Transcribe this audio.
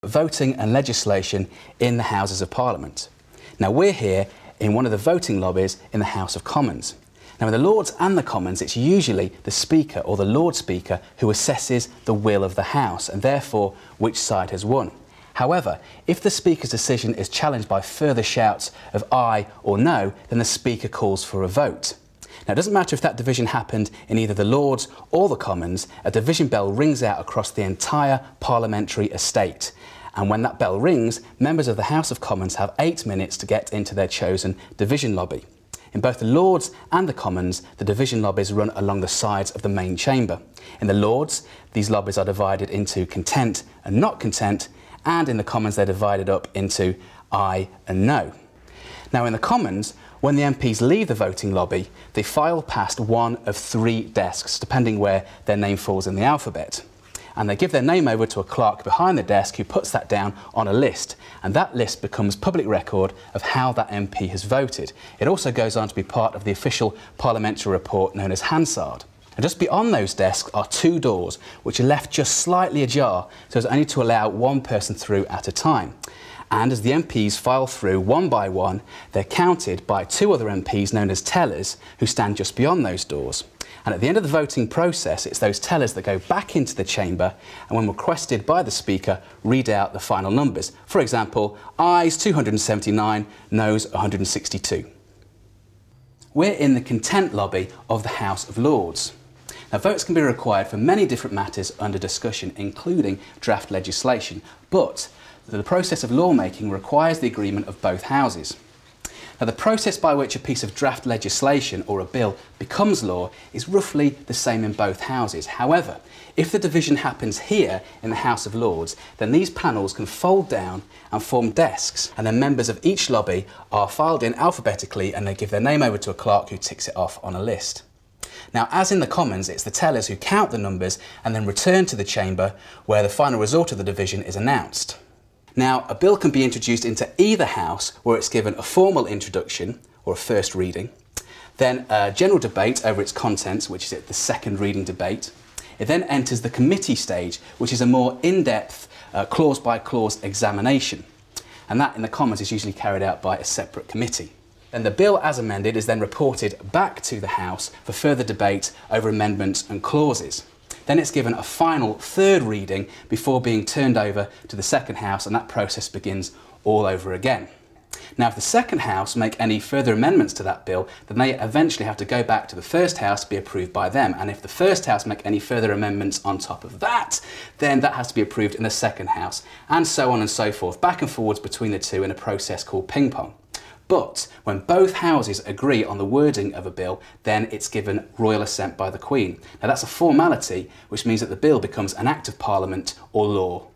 voting and legislation in the Houses of Parliament. Now we're here in one of the voting lobbies in the House of Commons. Now in the Lords and the Commons, it's usually the Speaker or the Lord Speaker who assesses the will of the House and therefore which side has won. However, if the Speaker's decision is challenged by further shouts of aye or no, then the Speaker calls for a vote. Now, it doesn't matter if that division happened in either the Lords or the Commons, a division bell rings out across the entire parliamentary estate. And when that bell rings, members of the House of Commons have 8 minutes to get into their chosen division lobby. In both the Lords and the Commons, the division lobbies run along the sides of the main chamber. In the Lords, these lobbies are divided into content and not content, and in the Commons they're divided up into aye and no. Now in the Commons, when the MPs leave the voting lobby, they file past one of 3 desks, depending where their name falls in the alphabet. And they give their name over to a clerk behind the desk who puts that down on a list, and that list becomes public record of how that MP has voted. It also goes on to be part of the official parliamentary report known as Hansard. And just beyond those desks are 2 doors, which are left just slightly ajar, so as only to allow one person through at a time. And as the MPs file through one by one, they're counted by 2 other MPs known as tellers who stand just beyond those doors. And at the end of the voting process, it's those tellers that go back into the chamber and, when requested by the Speaker, read out the final numbers. For example, ayes 279, noes 162. We're in the content lobby of the House of Lords. Now, votes can be required for many different matters under discussion, including draft legislation, but the process of lawmaking requires the agreement of both houses. Now, the process by which a piece of draft legislation or a bill becomes law is roughly the same in both houses. However, if the division happens here in the House of Lords, then these panels can fold down and form desks, and then members of each lobby are filed in alphabetically and they give their name over to a clerk who ticks it off on a list. Now, as in the Commons, it's the tellers who count the numbers and then return to the chamber where the final result of the division is announced. Now, a bill can be introduced into either house where it's given a formal introduction or a first reading, then a general debate over its contents, which is the second reading debate. It then enters the committee stage, which is a more in-depth clause-by-clause examination. And that in the Commons is usually carried out by a separate committee. Then the bill as amended is then reported back to the House for further debate over amendments and clauses. Then it's given a final third reading before being turned over to the second house, and that process begins all over again. Now, if the second house make any further amendments to that bill, then they eventually have to go back to the first house to be approved by them. And if the first house make any further amendments on top of that, then that has to be approved in the second house, and so on and so forth, back and forwards between the two in a process called ping pong. But when both houses agree on the wording of a bill, then it's given royal assent by the Queen. Now that's a formality, which means that the bill becomes an act of Parliament or law.